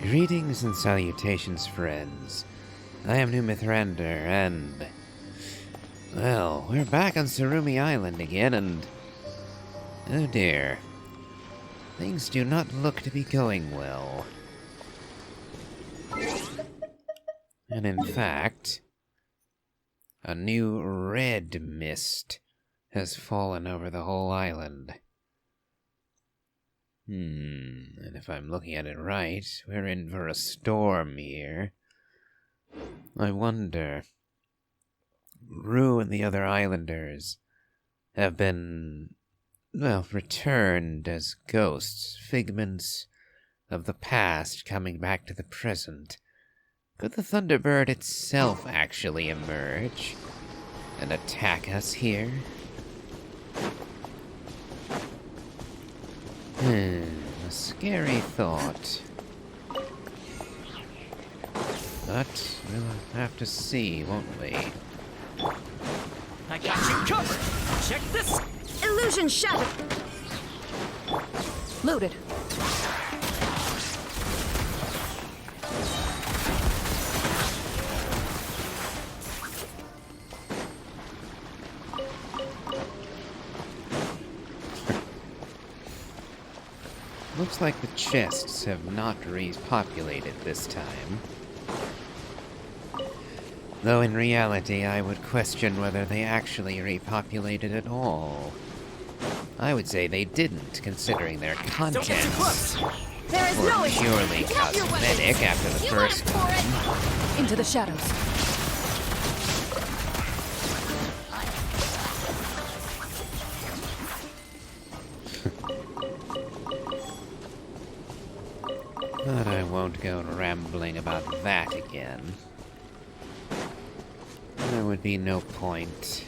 Greetings and salutations, friends. I am New Mithrander, and... well, we're back on Tsurumi Island again, and... oh dear. Things do not look to be going well. And in fact... a new red mist has fallen over the whole island. And if I'm looking at it right, we're in for a storm here. I wonder... Rue and the other islanders have been, well, returned as ghosts, figments of the past coming back to the present. Could the Thunderbird itself actually emerge and attack us here? A scary thought. But we'll have to see, won't we? I got you covered! Check this! Illusion shattered! Loaded. Looks like the chests have not repopulated this time. Though in reality, I would question whether they actually repopulated at all. I would say they didn't, considering their contents There is were no issue. purely Drop your weapons. cosmetic after the You first asked for time. it. Into the shadows. But I won't go rambling about that again. There would be no point.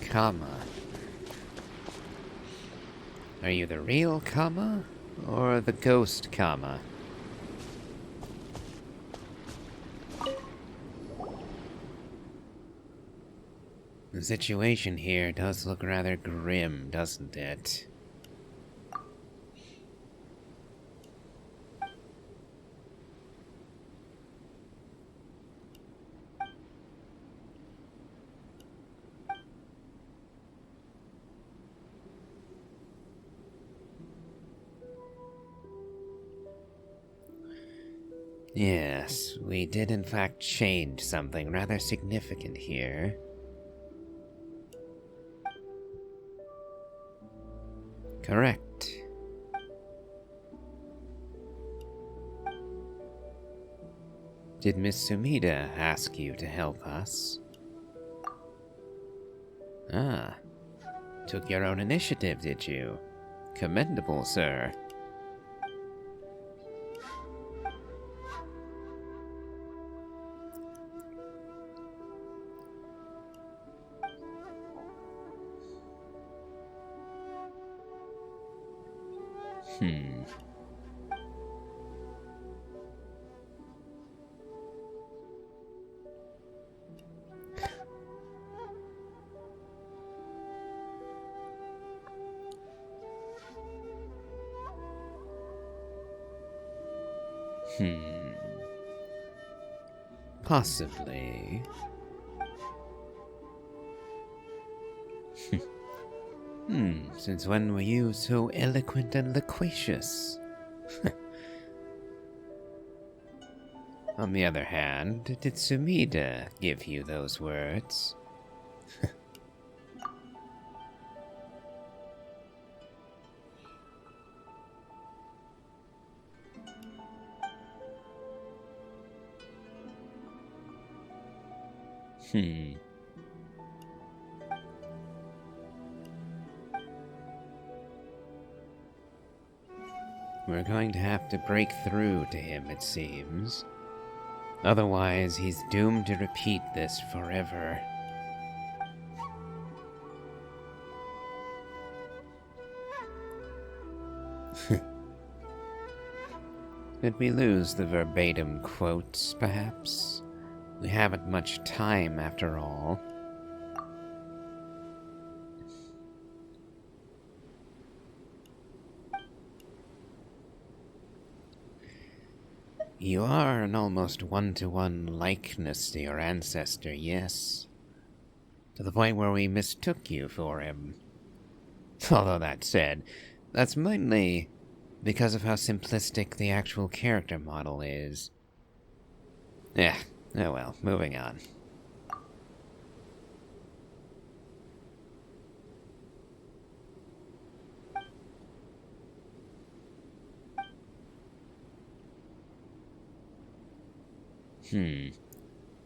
Kama. Are you the real Kama? Or the ghost Kama? The situation here does look rather grim, doesn't it? Yes, we did in fact change something rather significant here. Correct. Did Miss Sumida ask you to help us? Ah, took your own initiative, did you? Commendable, sir. Possibly. Since when were you so eloquent and loquacious? On the other hand, did Sumida give you those words? We're going to have to break through to him, it seems. Otherwise, he's doomed to repeat this forever. Did we lose the verbatim quotes, perhaps? We haven't much time, after all. You are an almost one-to-one likeness to your ancestor, yes. To the point where we mistook you for him. Although that said, that's mainly because of how simplistic the actual character model is. Yeah, oh well, moving on.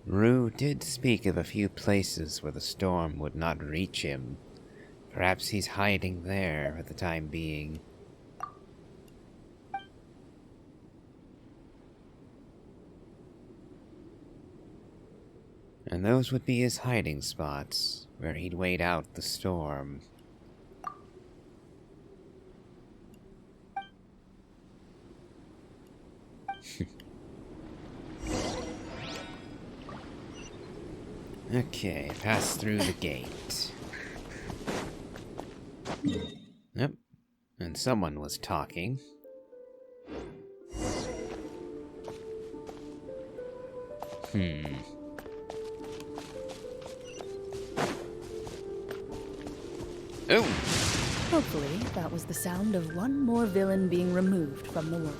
Rue did speak of a few places where the storm would not reach him. Perhaps he's hiding there for the time being. And those would be his hiding spots, where he'd wait out the storm. Okay, pass through the gate. Yep, and someone was talking. Oh! Hopefully, that was the sound of one more villain being removed from the world.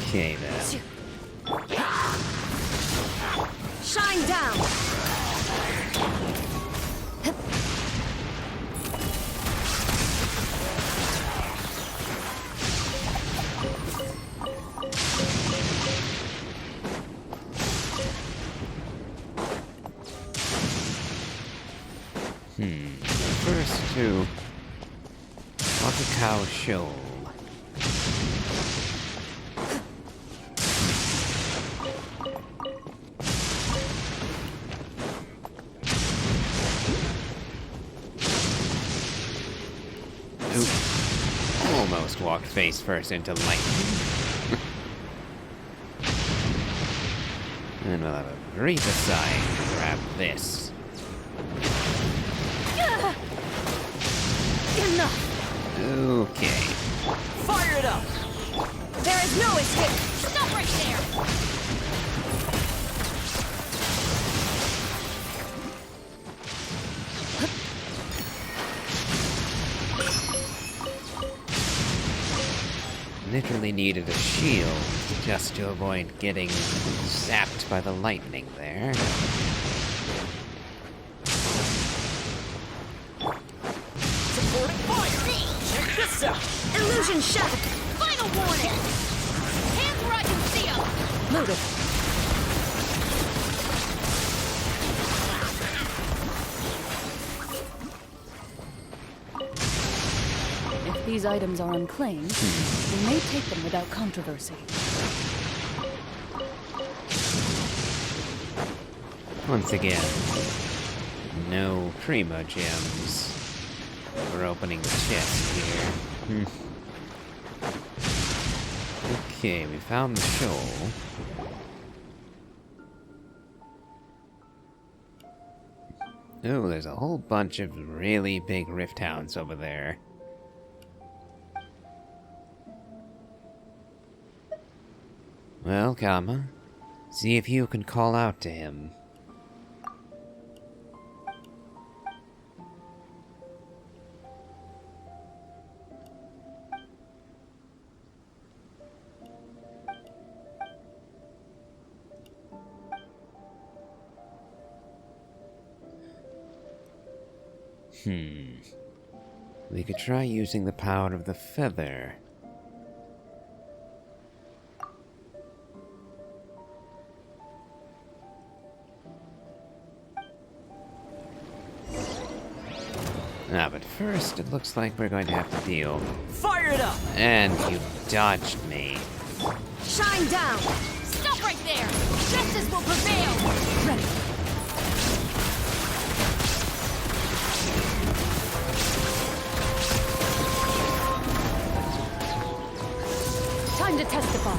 Okay, then. Shine down! First to Wakakao Shoal. Oop. Almost walked face first into lightning. And we'll have a brief aside to grab this. Enough! Okay. Fire it up! There is no escape! Stop right there! Literally needed a shield just to avoid getting zapped by the lightning there. Supporting fire! Check this out! Illusion shattered! Final warning! Hands where I can see them! Loaded. If these items are unclaimed, we may take them without controversy. Once again, no primo gems. We're opening the chest here. Okay, we found the shoal. Oh, there's a whole bunch of really big rift hounds over there. Well, Kama, see if you can call out to him. We could try using the power of the feather. But first, it looks like we're going to have to deal. Fire it up! And you dodged me. Shine down! Stop right there! Justice will prevail! Ready. Time to testify.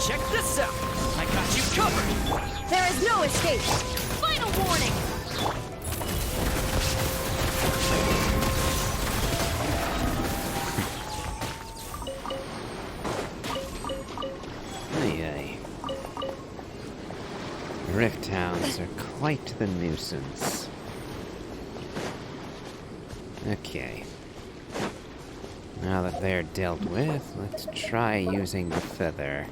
Check this out! I got you covered! There is no escape! Final warning! Guards are quite the nuisance. Okay. Now that they're dealt with, let's try using the feather.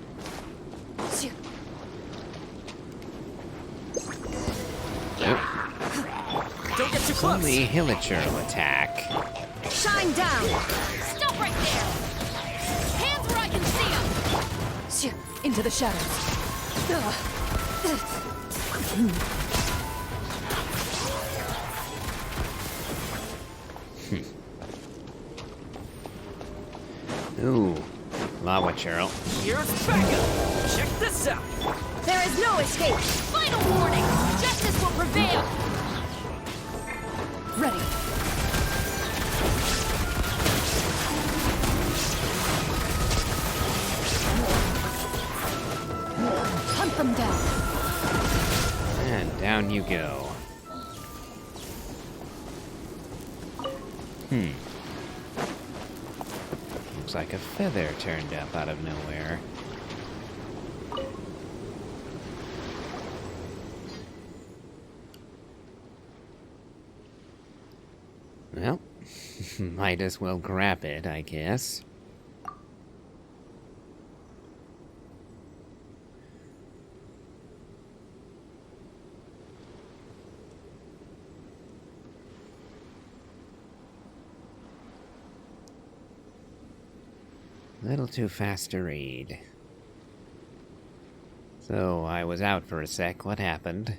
Don't get too It's close! only Hilichurl attack. Shine down! Stop right there! Hands where I can see them! Into the shadows. Ooh, Lava Churl. Here's backup! Check this out! There is no escape! Final warning! Justice will prevail! Ready. Hunt them down. And down you go. Looks like a feather turned up out of nowhere. Well, might as well grab it, I guess. A little too fast to read. So, I was out for a sec. What happened?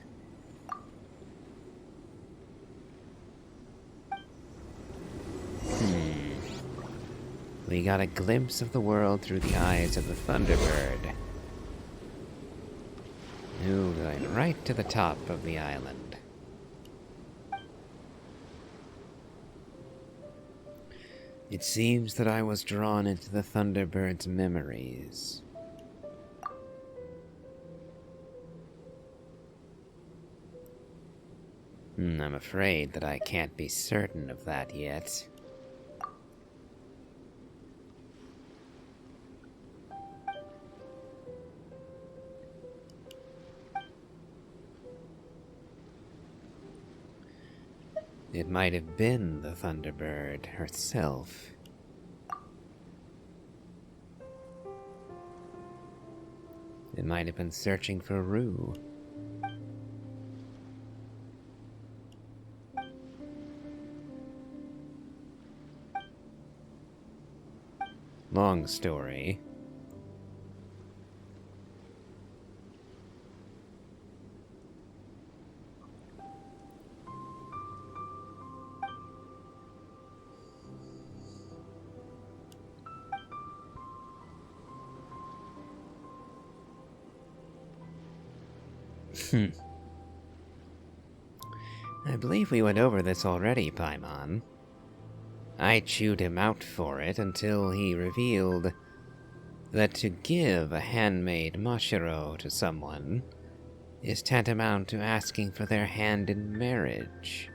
We got a glimpse of the world through the eyes of the Thunderbird. Ooh, going right to the top of the island. It seems that I was drawn into the Thunderbird's memories. I'm afraid that I can't be certain of that yet. It might have been the Thunderbird herself. It might have been searching for Rue. Long story. I believe we went over this already, Paimon. I chewed him out for it until he revealed that to give a handmade Mashiro to someone is tantamount to asking for their hand in marriage.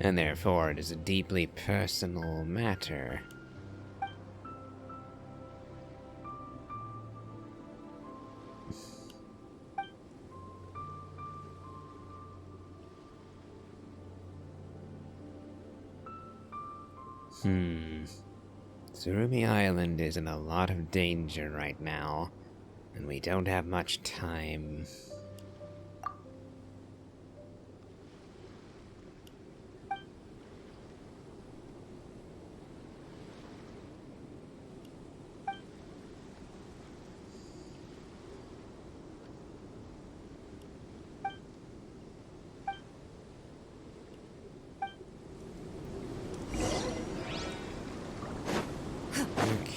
And therefore it is a deeply personal matter. Tsurumi Island is in a lot of danger right now, and we don't have much time.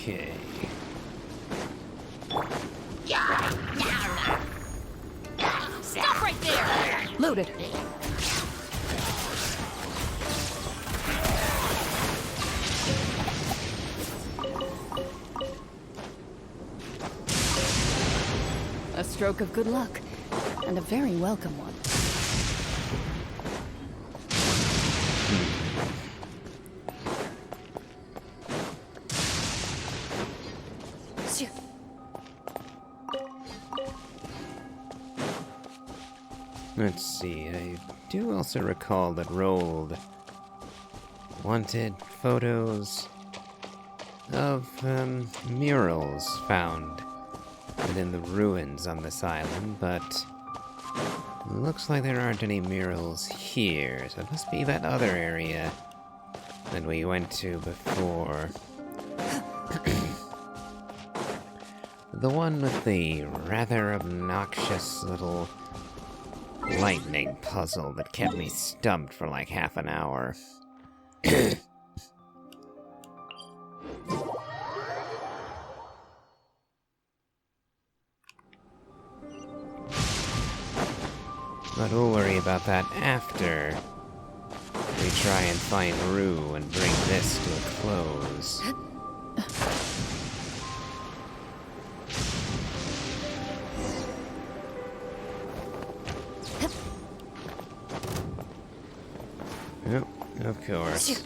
Okay. Stop right there! Loaded. A stroke of good luck, and a very welcome one. Let's see, I do also recall that Rold wanted photos of murals found within the ruins on this island, but looks like there aren't any murals here, so it must be that other area that we went to before. The one with the rather obnoxious little lightning puzzle that kept me stumped for like half an hour. But we'll worry about that after we try and find Rue and bring this to a close. Oh, of course.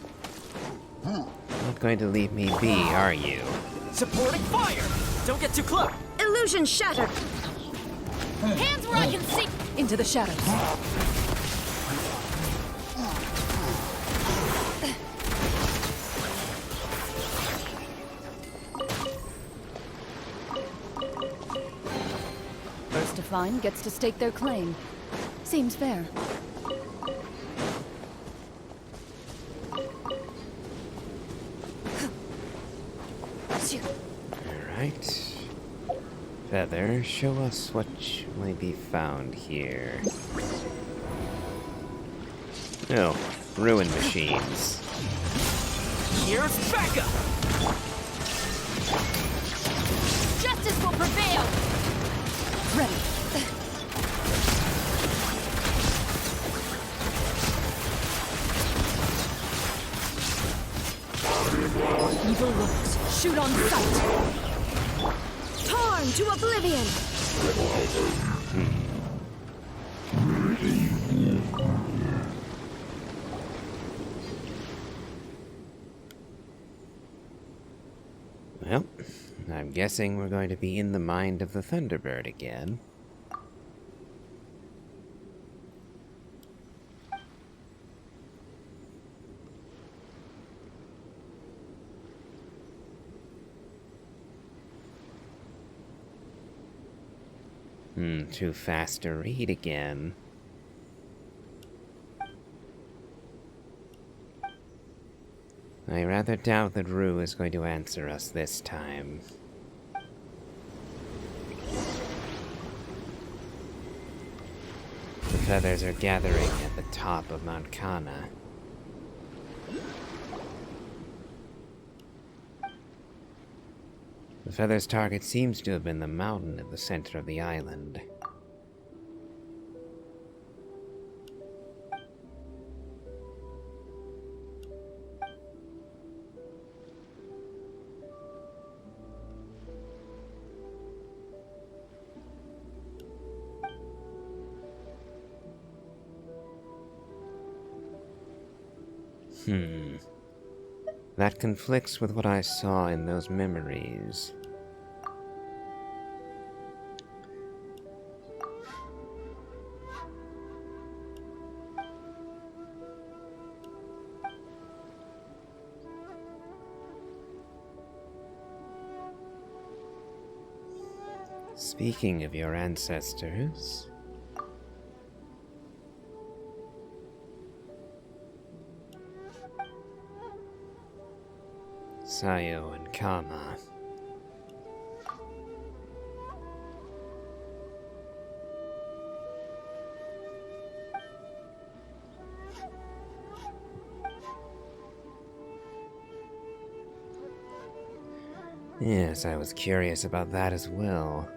Not going to leave me be, are you? Supporting fire! Don't get too close! Illusion shattered! Hands where I can see! Into the shadows. First to find gets to stake their claim. Seems fair. Alright. Feather, show us what might be found here. Oh, ruin machines. Here's Becca! Justice will prevail! Ready. Evil looks. Shoot on sight. Torn to oblivion! Well, I'm guessing we're going to be in the mind of the Thunderbird again. Too fast to read again. I rather doubt that Rue is going to answer us this time. The feathers are gathering at the top of Mount Kana. The feather's target seems to have been the mountain at the center of the island. That conflicts with what I saw in those memories. Speaking of your ancestors... Sayo and Kama. Yes, I was curious about that as well.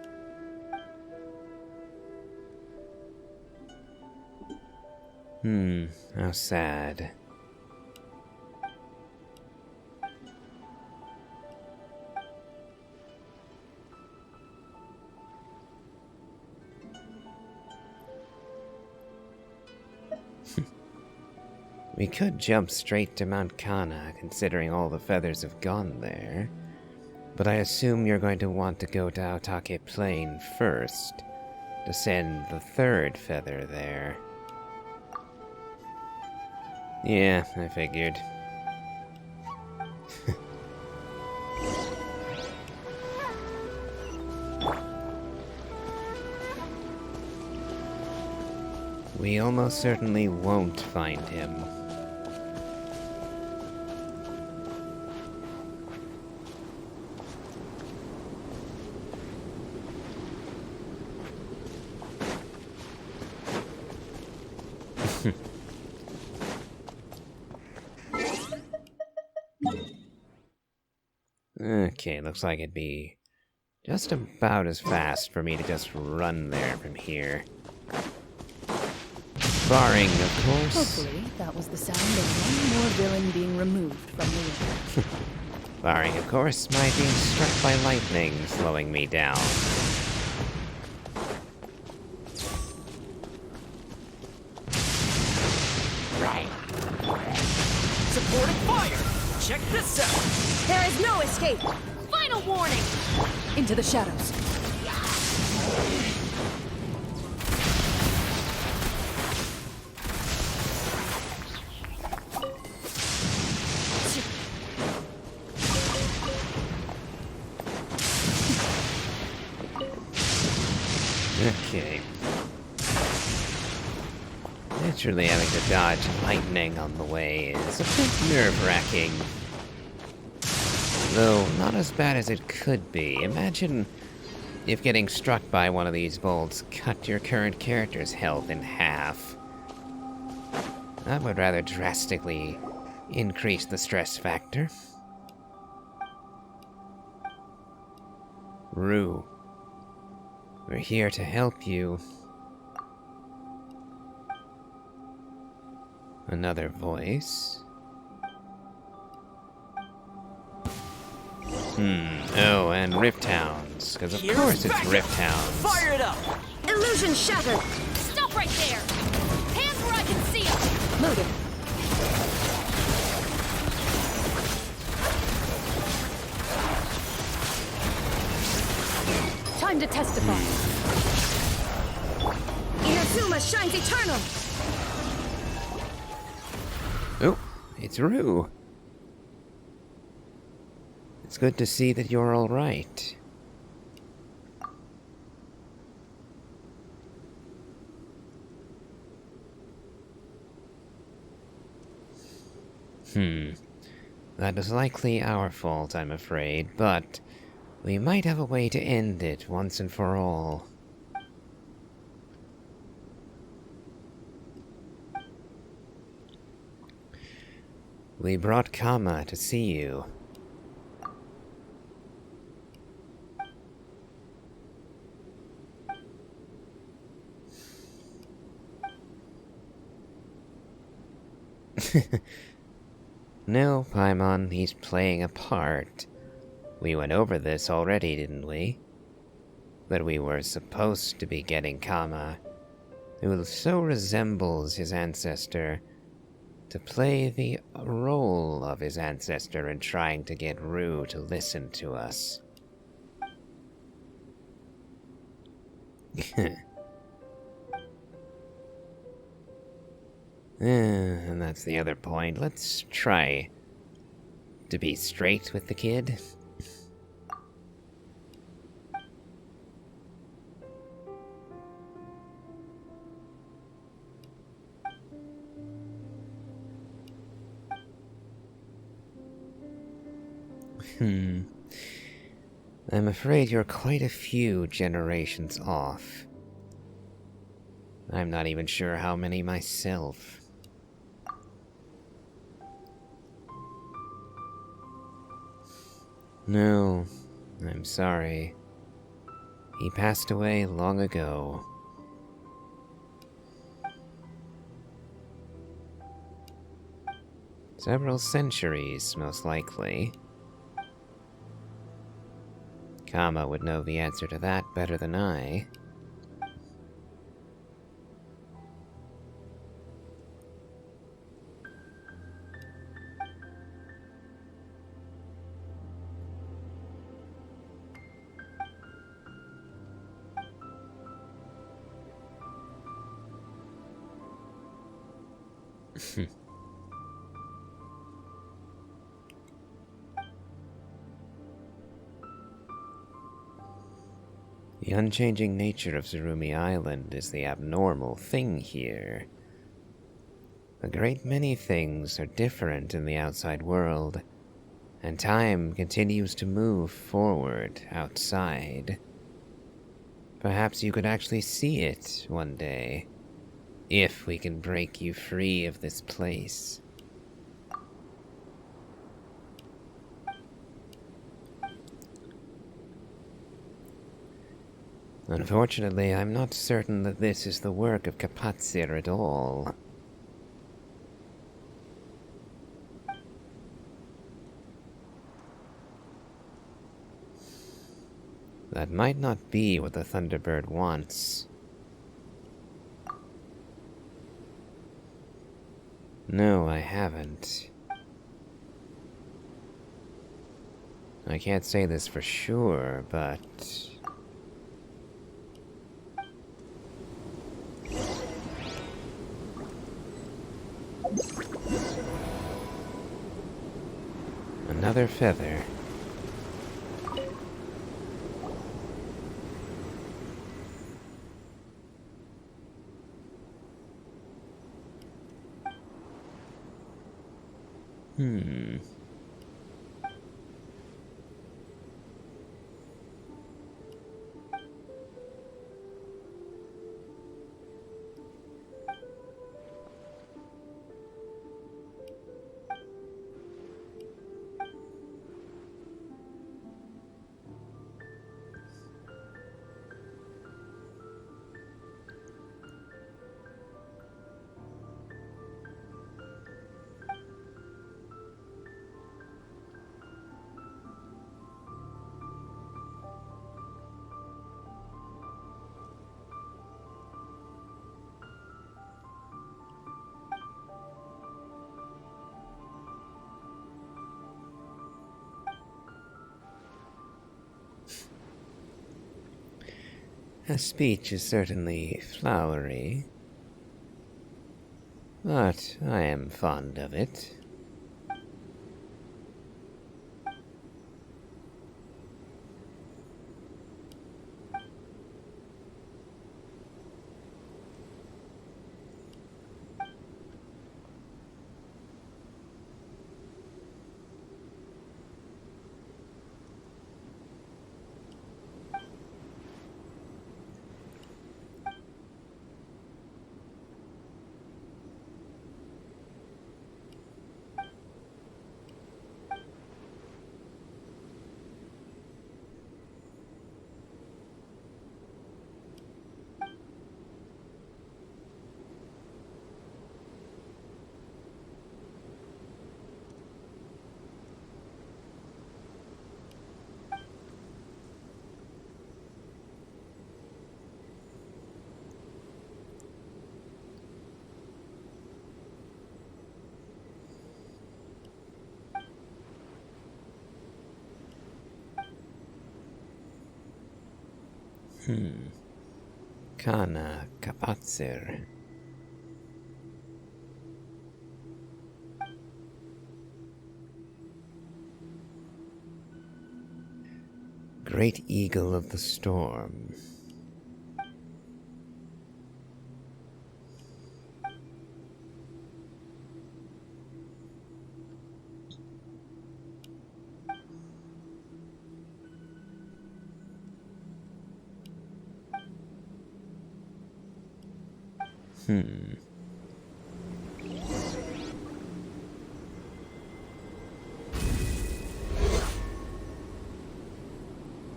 How sad. We could jump straight to Mount Kana, considering all the feathers have gone there. But I assume you're going to want to go to Aotake Plain first, to send the third feather there. Yeah, I figured. We almost certainly won't find him. Okay, looks like it'd be just about as fast for me to just run there from here. Barring, of course... Hopefully, that was the sound of one more villain being removed from the way. Barring, of course, my being struck by lightning slowing me down. Supporting fire! Check this out! There is no escape! Final warning! Into the shadows. Okay. Naturally, having to dodge lightning on the way is a bit nerve-wracking. Though, not as bad as it could be. Imagine if getting struck by one of these bolts cut your current character's health in half. That would rather drastically increase the stress factor. Rue, we're here to help you. Another voice. Oh, and Rift Hounds, because of course it's Rift Hounds. Fire it up! Illusion shattered! Stop right there! Hands where I can see them! Loaded. Time to testify. Inazuma shines eternal! Oh, it's Rue. It's good to see that you're all right. That is likely our fault, I'm afraid, but we might have a way to end it once and for all. We brought Kama to see you. No, Paimon, he's playing a part. We went over this already, didn't we? That we were supposed to be getting Kama, who so resembles his ancestor, to play the role of his ancestor in trying to get Rue to listen to us. And that's the other point. Let's try to be straight with the kid. I'm afraid you're quite a few generations off. I'm not even sure how many myself. No, I'm sorry. He passed away long ago. Several centuries, most likely. Kama would know the answer to that better than I. The unchanging nature of Tsurumi Island is the abnormal thing here. A great many things are different in the outside world, and time continues to move forward outside. Perhaps you could actually see it one day, if we can break you free of this place. Unfortunately, I'm not certain that this is the work of Kapatsir at all. That might not be what the Thunderbird wants. No, I haven't. I can't say this for sure, but... another feather. Her speech is certainly flowery, but I am fond of it. Kana Kapatsir. Great Eagle of the Storm.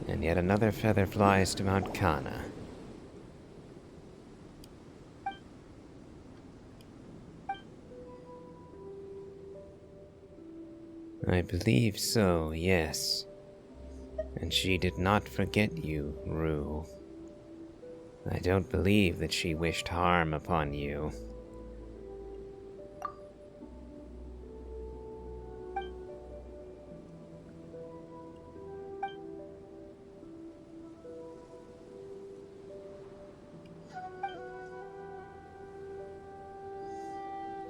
And yet another feather flies to Mount Kana. I believe so, yes. And she did not forget you, Rue. I don't believe that she wished harm upon you.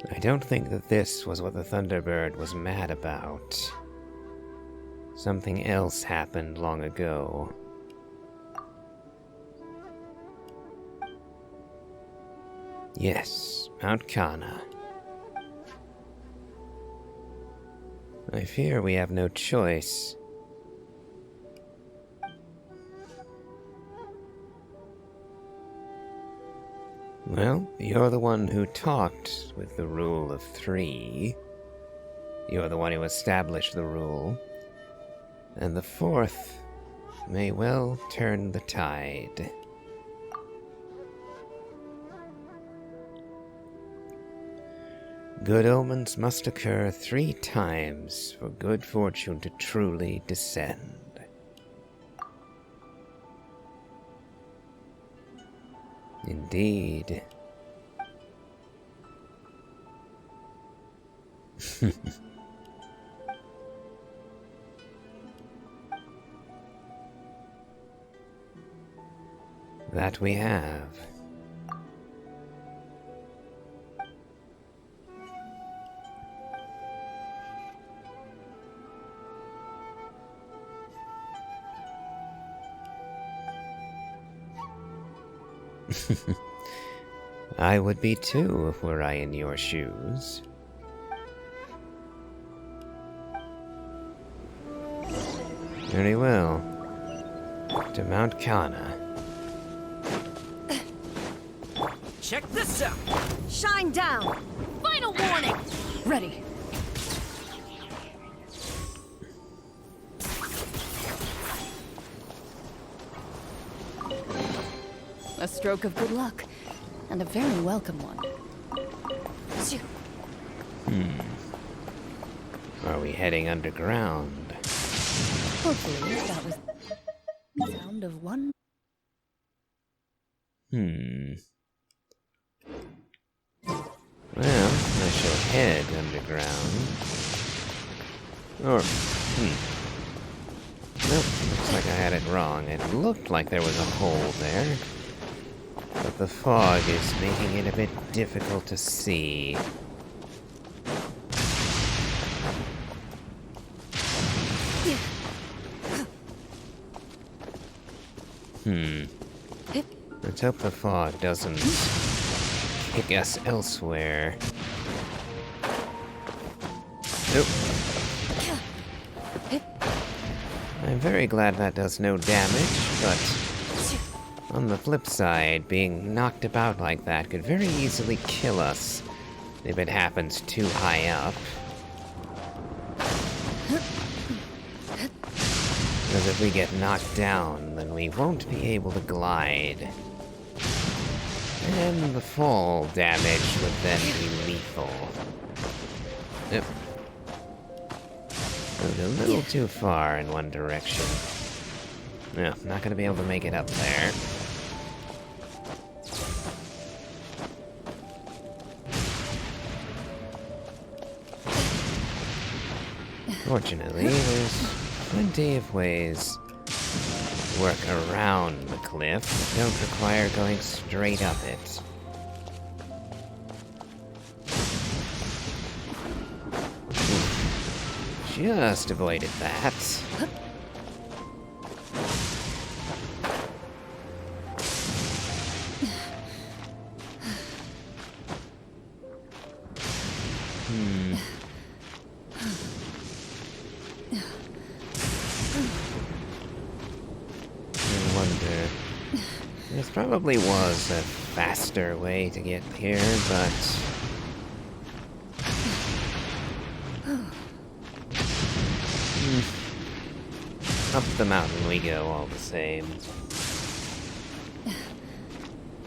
I don't think that this was what the Thunderbird was mad about. Something else happened long ago. Yes, Mount Kana. I fear we have no choice. Well, you're the one who talked with the rule of 3. You're the one who established the rule. And the 4th may well turn the tide. Good omens must occur 3 times for good fortune to truly descend. Indeed. That we have. I would be too, were I in your shoes. Very well. To Mount Kana. Check this out! Shine down! Final warning! Ready. A stroke of good luck, and a very welcome one. Are we heading underground? Hopefully, that was the sound of one. Well, I shall head underground. Or, Nope, looks like I had it wrong. It looked like there was a hole there. But the fog is making it a bit difficult to see. Let's hope the fog doesn't kick us elsewhere. Nope. I'm very glad that does no damage, but on the flip side, being knocked about like that could very easily kill us if it happens too high up. Because if we get knocked down, then we won't be able to glide. And the fall damage would then be lethal. Yep. Moved a little too far in one direction. No, not gonna be able to make it up there. Fortunately, there's plenty of ways to work around the cliff that don't require going straight up it. Just avoided that. I wonder. There probably was a faster way to get here, but up the mountain we go all the same.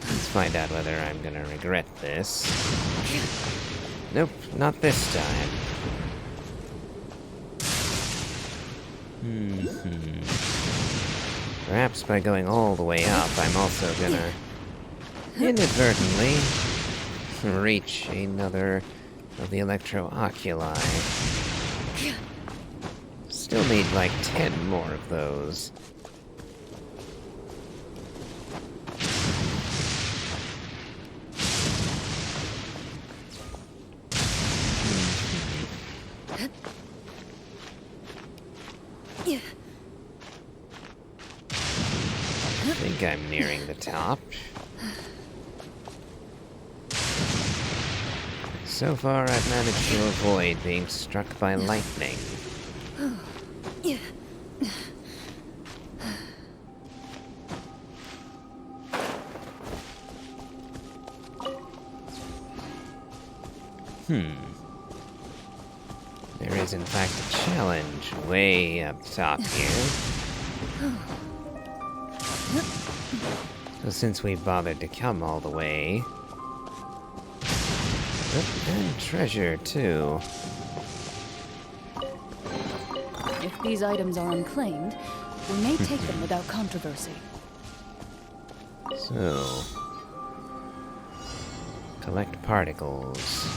Let's find out whether I'm gonna regret this. Nope, not this time. Perhaps by going all the way up, I'm also gonna inadvertently reach another of the electro-oculi. Still need like 10 more of those. I'm nearing the top. So far, I've managed to avoid being struck by lightning. There is, in fact, a challenge way up top here. So since we bothered to come all the way... Oh, and treasure, too. If these items are unclaimed, we may take them without controversy. So... collect particles.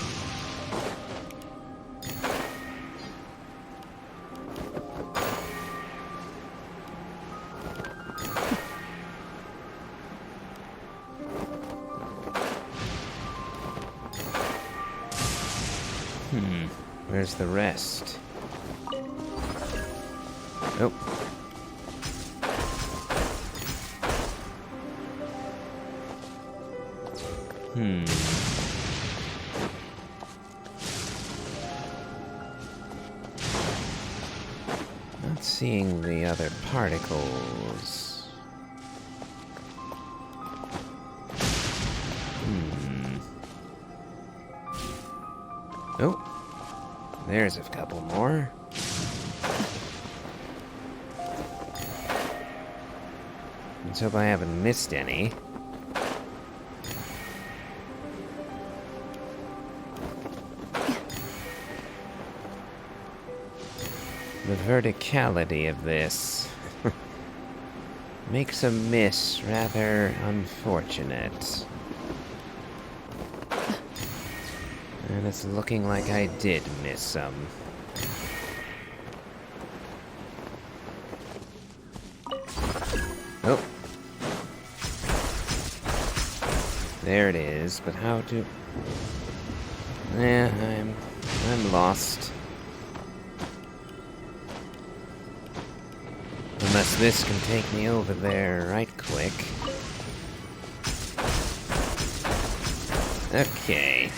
Where's the rest? Oh. Not seeing the other particles. Oh. There's a couple more. Let's hope I haven't missed any. The verticality of this makes a miss rather unfortunate. And it's looking like I did miss some. Oh. There it is, but how to... I'm lost. Unless this can take me over there right quick. Okay.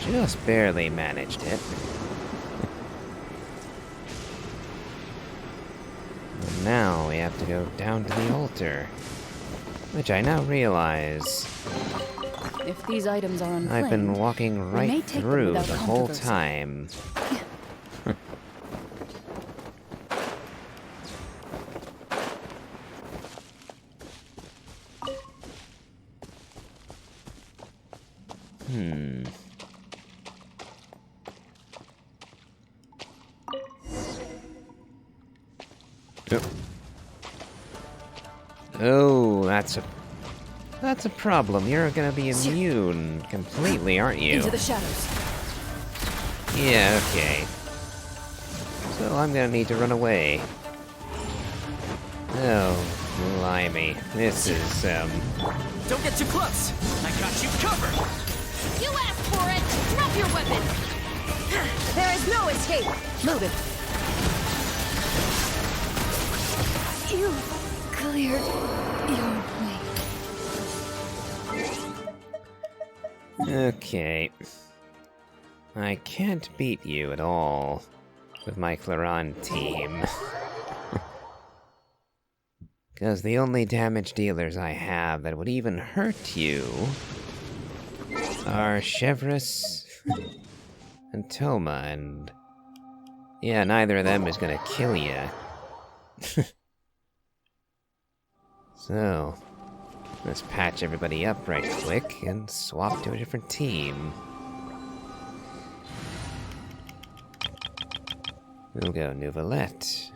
Just barely managed it. And now we have to go down to the altar. Which I now realize... If these items are unclaimed, I've been walking right through the whole time. Oh, that's a problem. You're gonna be immune completely, aren't you? Into the shadows. Yeah, okay. So I'm gonna need to run away. Oh, blimey. This is, Don't get too close! I got you covered! You asked for it! Drop your weapon! There is no escape! Loaded. You cleared your way. Okay. I can't beat you at all with my Claron team. Because the only damage dealers I have that would even hurt you are Chevreuse and Toma, and... yeah, neither of them is gonna kill you. So, let's patch everybody up right quick and swap to a different team. We'll go Nouvelette.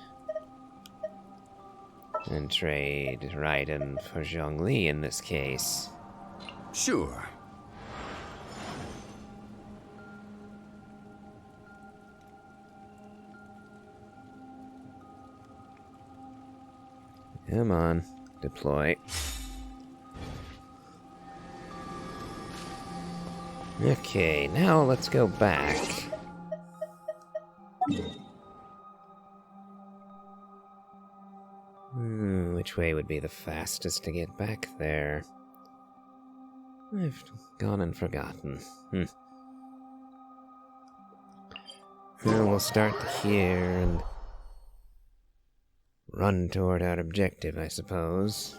And trade Raiden for Zhongli in this case. Sure. Come on, deploy. Okay, now let's go back. Which way would be the fastest to get back there? I've gone and forgotten. Well, we'll start here and run toward our objective, I suppose.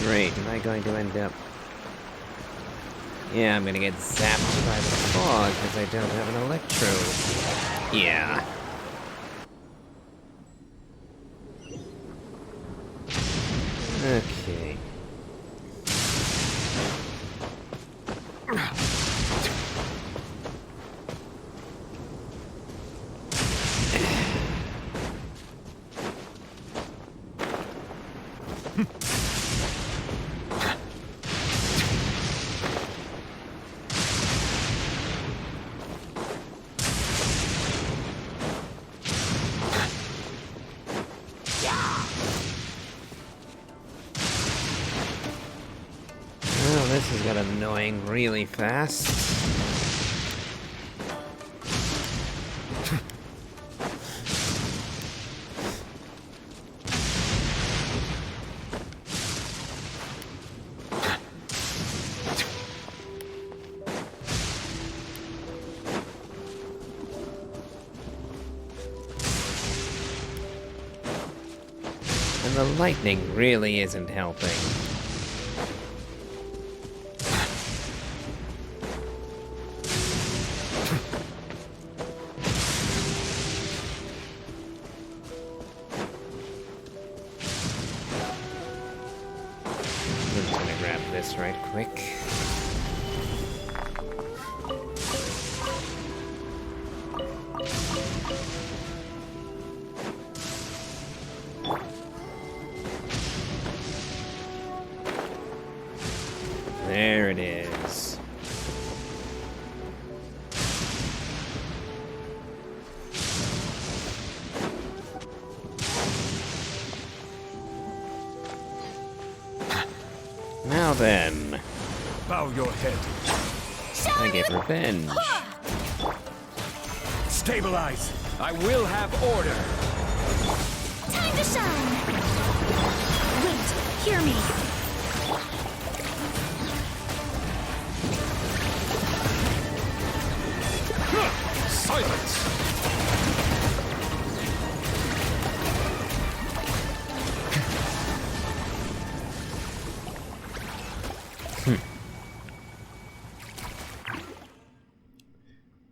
Great, am I going to end up... Yeah, I'm gonna get zapped by the fog because I don't have an electro. Yeah. Okay. Oh, this has got annoying really fast. And the lightning really isn't helping. I'm just gonna grab this right quick. There it is. Now then, Bow your head. I get revenge. Stabilize. I will have order. Time to shine! Wait, hear me. Silence.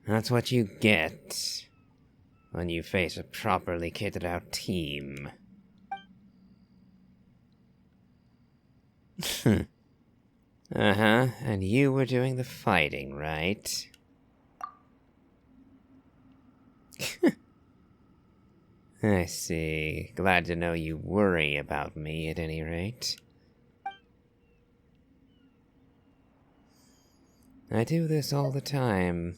That's what you get when you face a properly kitted out team. Uh-huh, and you were doing the fighting, right? I see. Glad to know you worry about me at any rate. I do this all the time.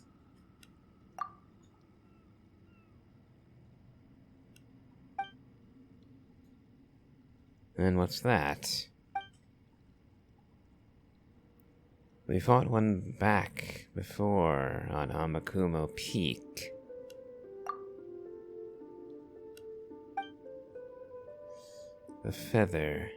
And what's that? We fought one back before on Amakumo Peak. The feather.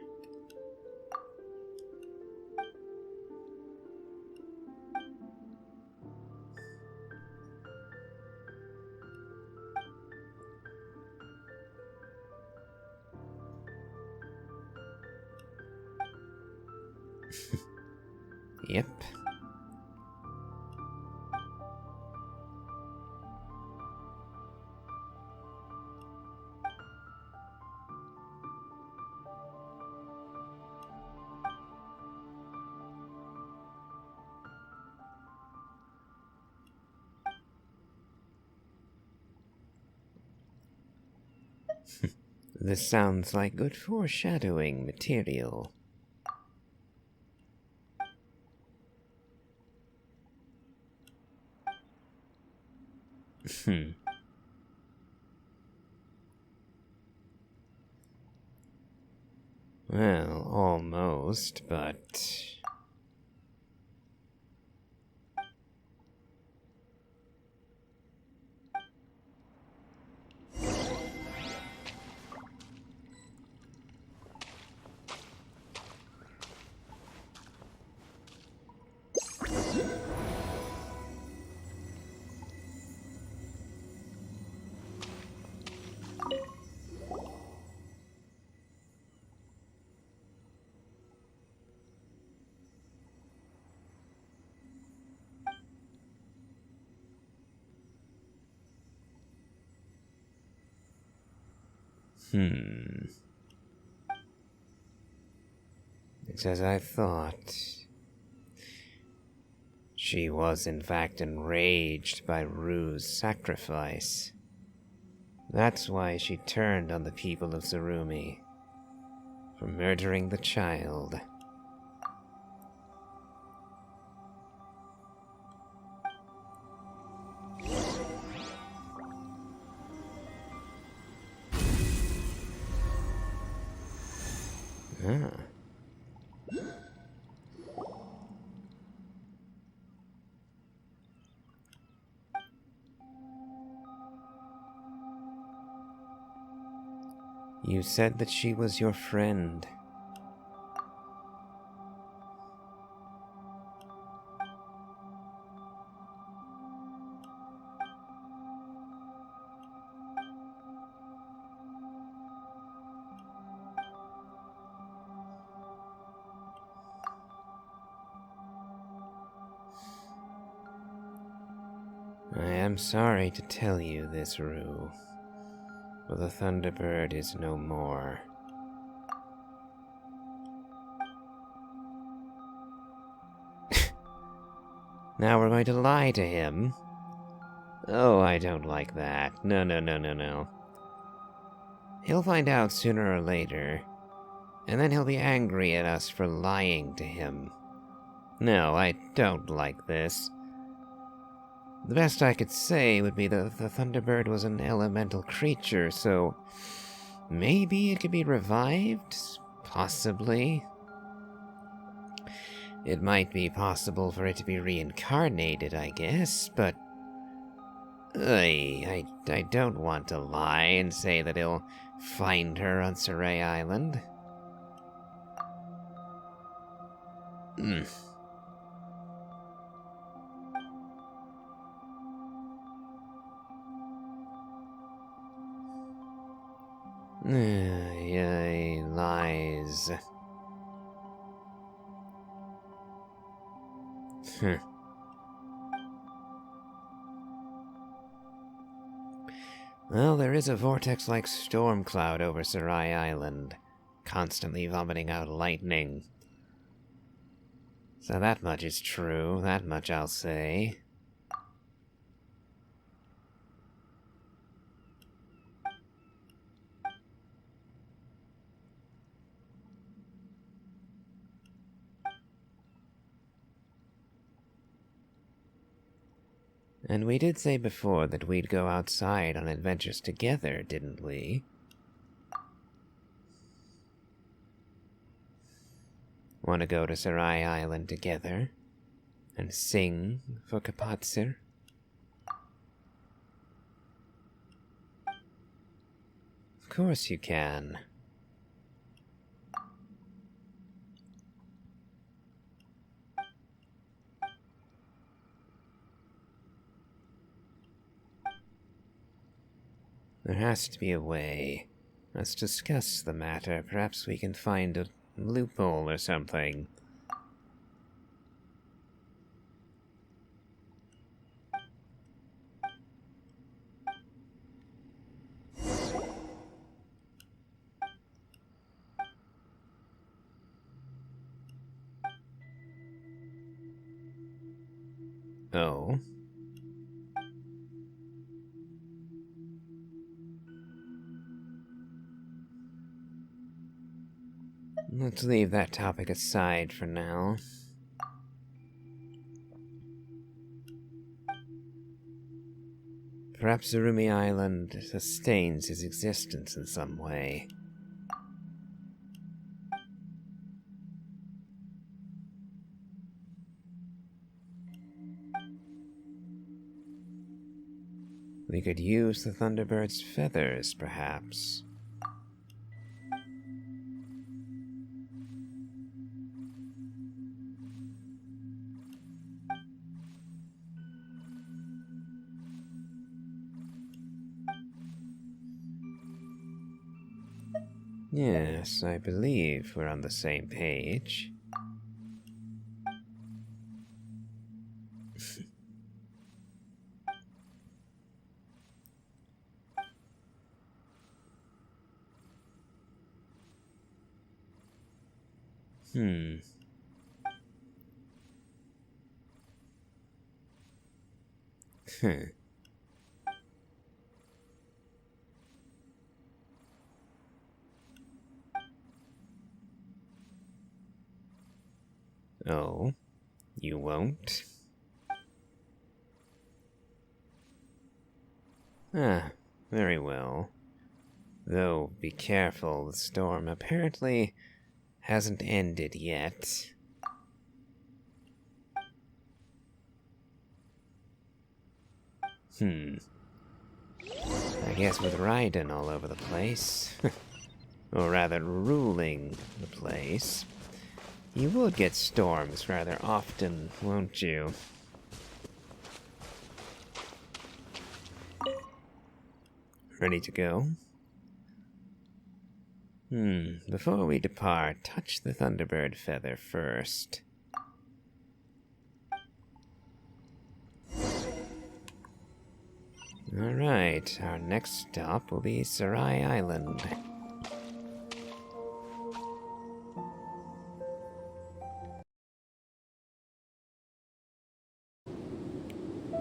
Yep. This sounds like good foreshadowing material. Well, almost, but... It's as I thought. She was in fact enraged by Rue's sacrifice. That's why she turned on the people of Tsurumi for murdering the child. Ah. You said that she was your friend. I am sorry to tell you this, Rue, but the Thunderbird is no more. Now we're going to lie to him? Oh, I don't like that. No. He'll find out sooner or later, and then he'll be angry at us for lying to him. No, I don't like this. The best I could say would be that the Thunderbird was an elemental creature, so maybe it could be revived? Possibly. It might be possible for it to be reincarnated, I guess, but I don't want to lie and say that he'll find her on Saray Island. Lies. Well, there is a vortex-like storm cloud over Sarai Island, constantly vomiting out lightning. So that much is true, that much I'll say. And we did say before that we'd go outside on adventures together, didn't we? Want to go to Sarai Island together? And sing for Kapatsir? Of course you can. There has to be a way. Let's discuss the matter. Perhaps we can find a loophole or something. Oh. Let's leave that topic aside for now. Perhaps Tsurumi Island sustains his existence in some way. We could use the Thunderbird's feathers, perhaps. Yes, I believe we're on the same page. Huh. Oh, you won't? Ah, very well. Though, be careful, the storm apparently hasn't ended yet. I guess with Raiden all over the place, or rather ruling the place, you would get storms rather often, won't you? Ready to go? Before we depart, touch the Thunderbird feather first. Alright, our next stop will be Sarai Island.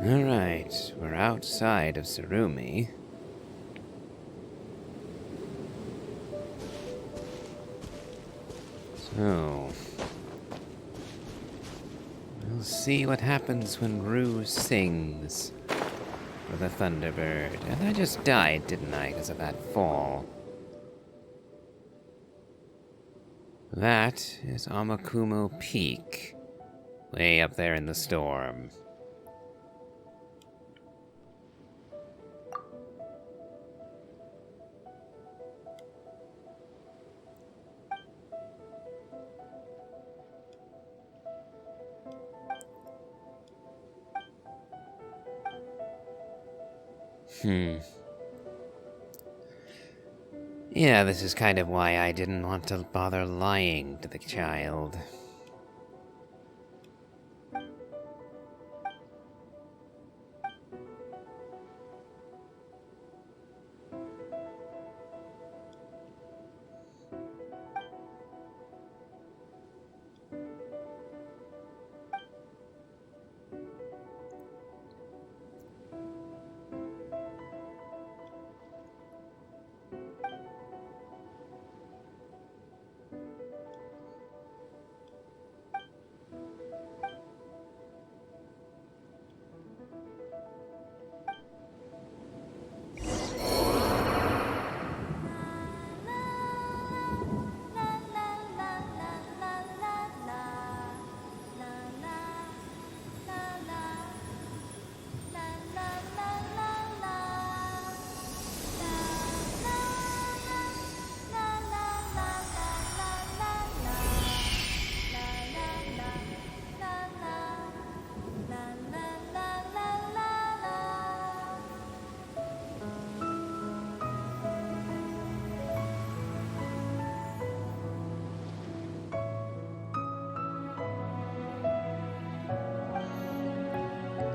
Alright, we're outside of Tsurumi. So, we'll see what happens when Rue sings for the Thunderbird. And I just died, didn't I, because of that fall? That is Amakumo Peak, way up there in the storm. Yeah, this is kind of why I didn't want to bother lying to the child.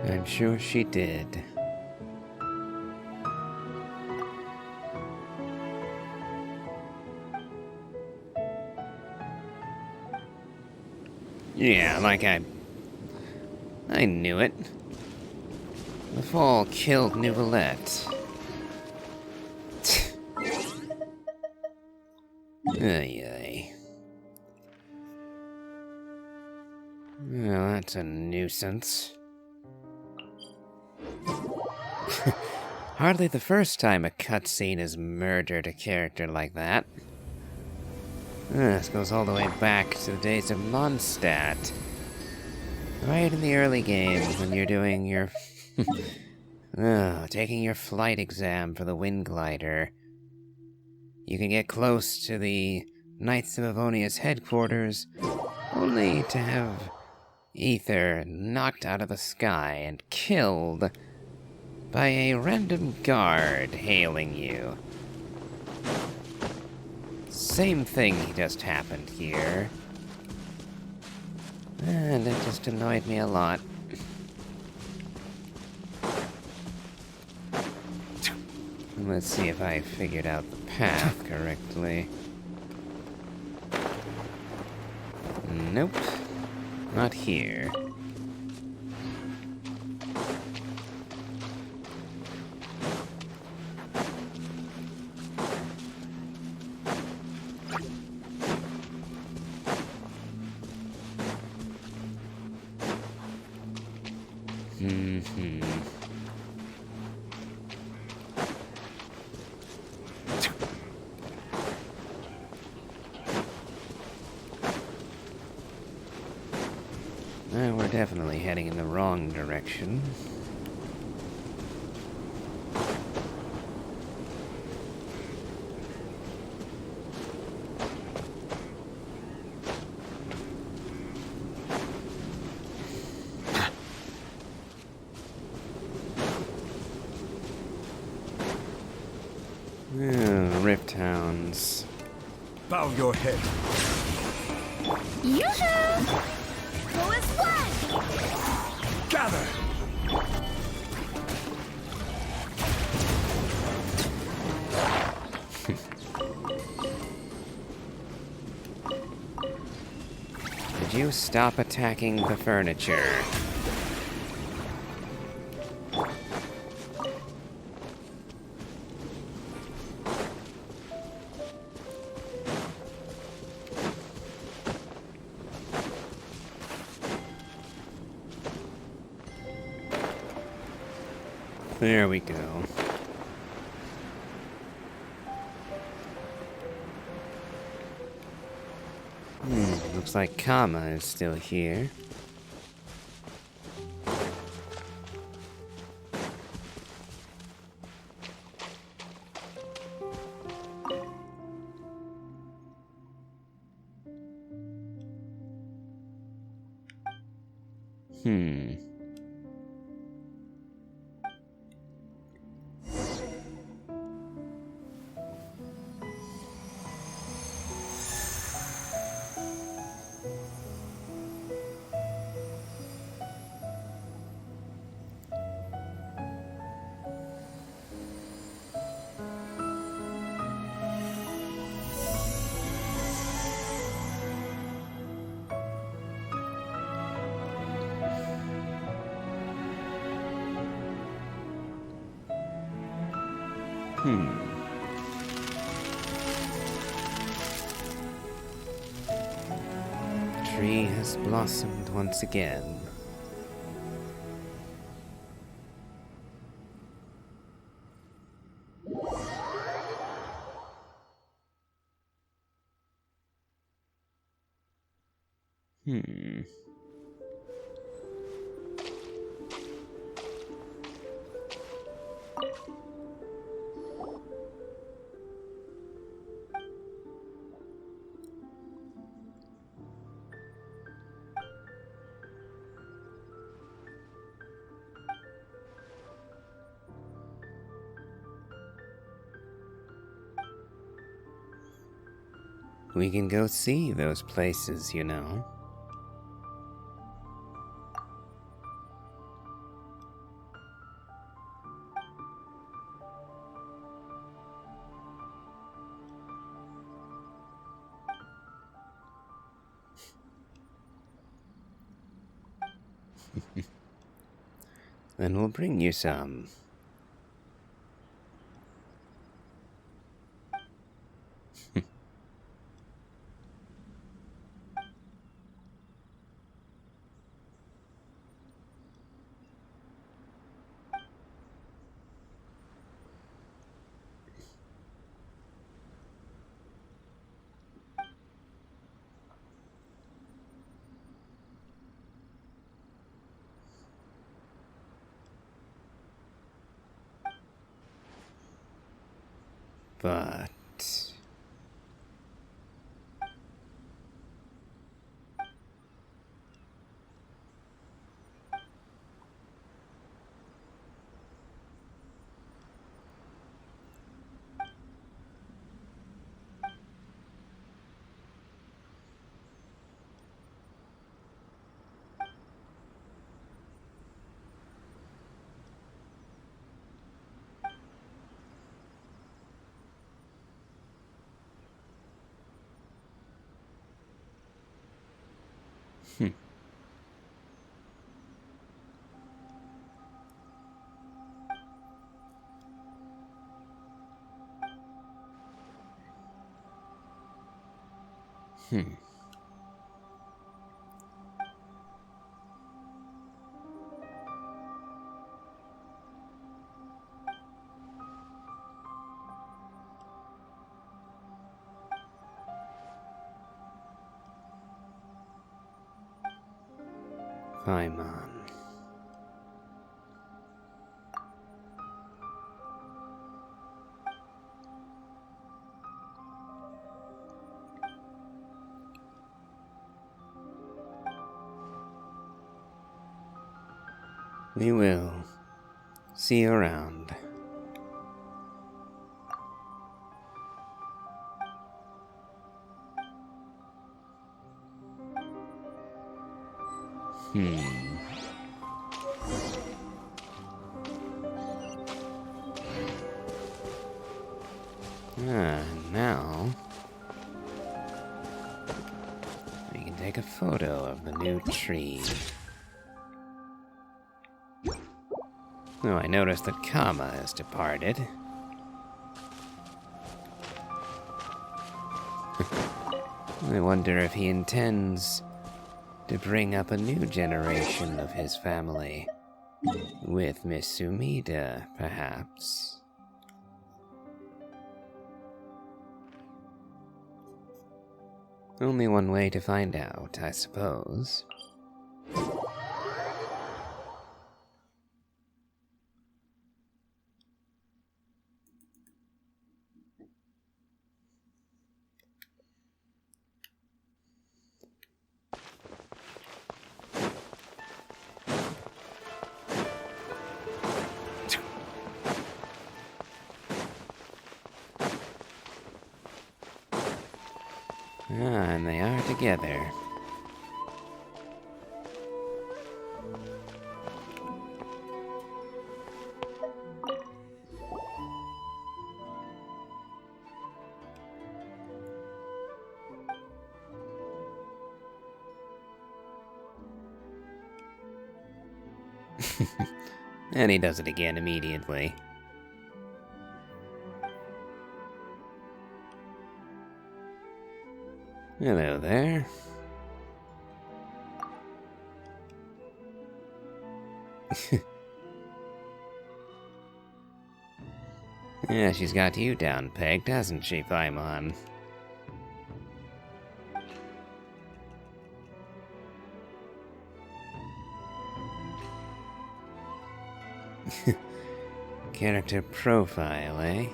I'm sure she did. Yeah, like I knew it. The fall killed Nouvellette. Ay ay. Well, that's a nuisance. Hardly the first time a cutscene has murdered a character like that. This goes all the way back to the days of Mondstadt. Right in the early games when you're doing your... taking your flight exam for the Wind Glider. You can get close to the Knights of Avonia's headquarters, only to have Ether knocked out of the sky and killed by a random guard hailing you. Same thing just happened here. And it just annoyed me a lot. Let's see if I figured out the path correctly. Nope. Not here. We're definitely heading in the wrong direction. Rift Hounds. Bow your head. Yoo-hoo! Who is what? Gather. Did you stop attacking the furniture? There we go. Looks like Kama is still here. Tree has blossomed once again. We can go see those places, you know. Then we'll bring you some. But... Hmm. Paimon. We will see you around. Now we can take a photo of the new tree. Oh, I noticed that Kama has departed. I wonder if he intends to bring up a new generation of his family. With Miss Sumida, perhaps. Only one way to find out, I suppose. And they are together. And he does it again immediately. Hello there. Yeah, she's got you down pegged, hasn't she, Paimon? Character profile, eh?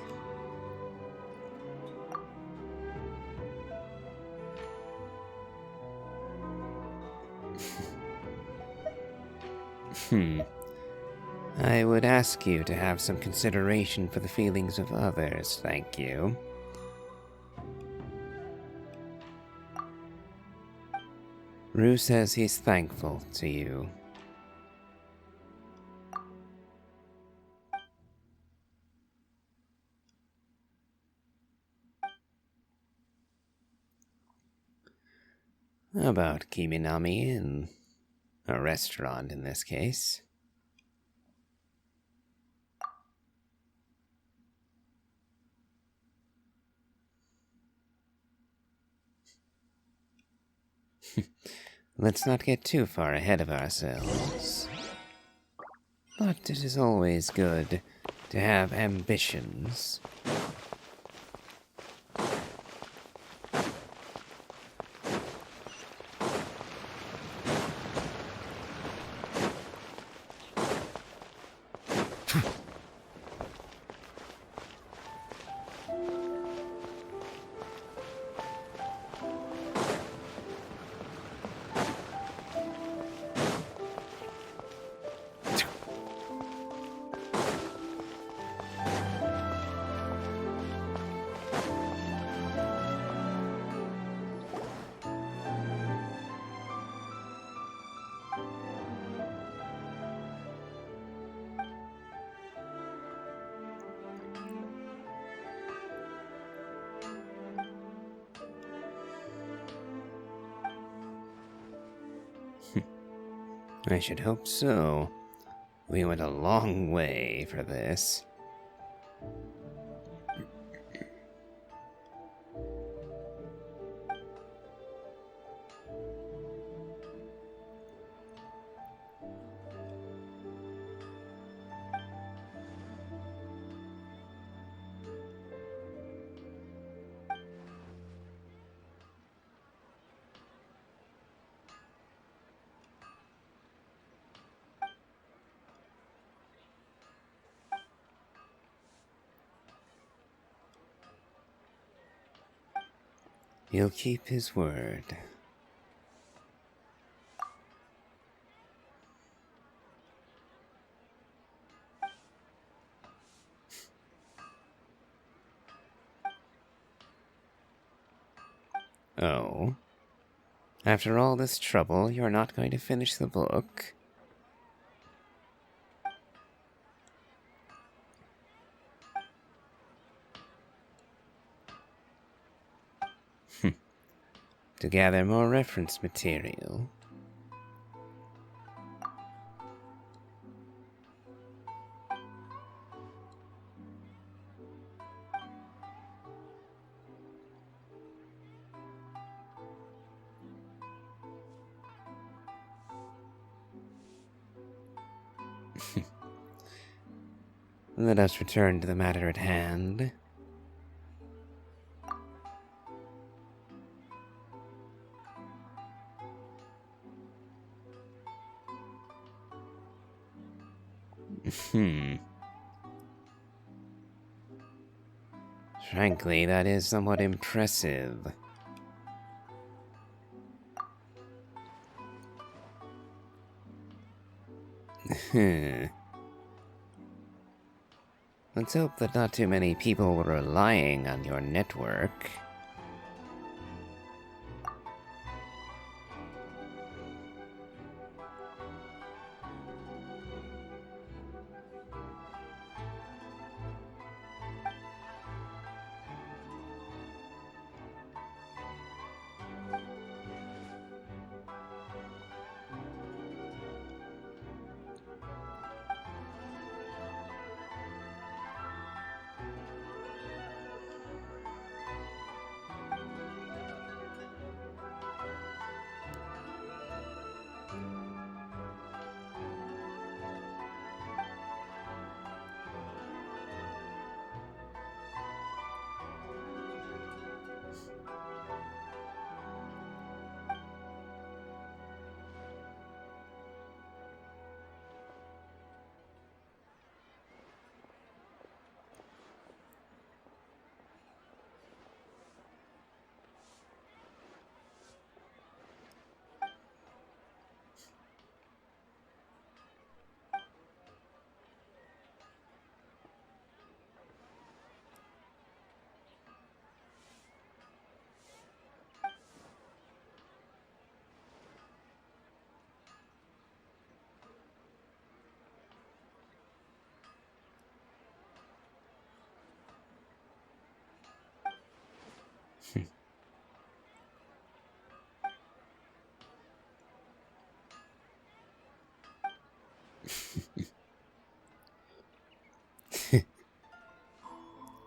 I would ask you to have some consideration for the feelings of others, thank you. Rue says he's thankful to you. How about Kiminami Inn? A restaurant in this case. Let's not get too far ahead of ourselves. But it is always good to have ambitions. I should hope so. We went a long way for this. He'll keep his word. Oh. After all this trouble, you're not going to finish the book? To gather more reference material. Let us return to the matter at hand. Frankly, that is somewhat impressive. Let's hope that not too many people were relying on your network.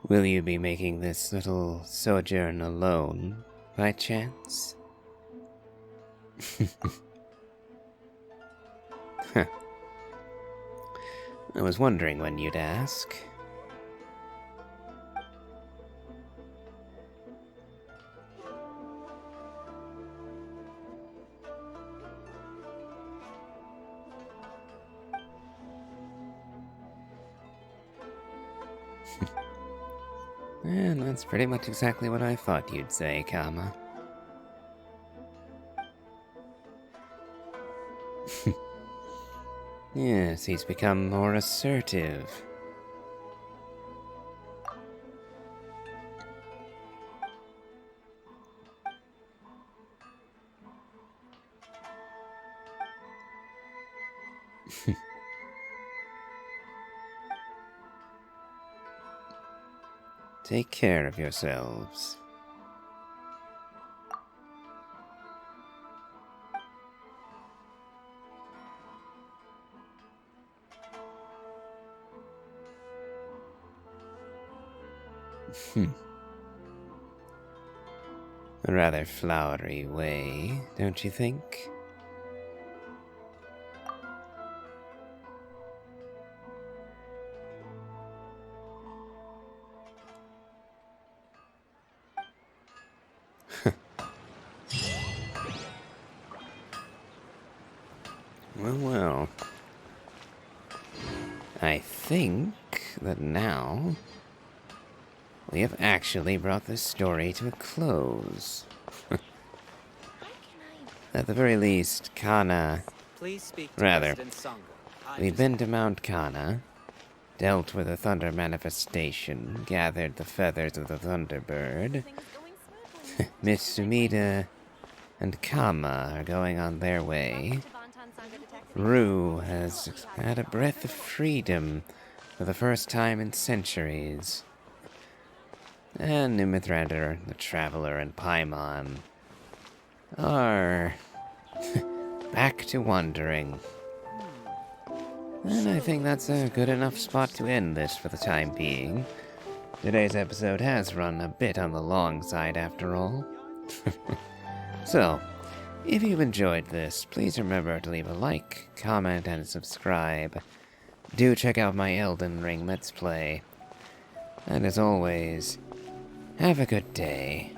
Will you be making this little sojourn alone, by chance? Huh. I was wondering when you'd ask. And that's pretty much exactly what I thought you'd say, Kama. Yes, he's become more assertive. Take care of yourselves. A rather flowery way, don't you think? Well, well. I think that now we have actually brought this story to a close. At the very least, Kana... Please speak to Rather, President Sangha. we've been to Mount Kana, dealt with a thunder manifestation, gathered the feathers of the Thunderbird. Miss Sumida and Kama are going on their way. Rue has had a breath of freedom for the first time in centuries. And Nimithrander, the Traveler, and Paimon are back to wandering. And I think that's a good enough spot to end this for the time being. Today's episode has run a bit on the long side after all. So, if you've enjoyed this, please remember to leave a like, comment, and subscribe. Do check out my Elden Ring Let's Play. And as always, have a good day.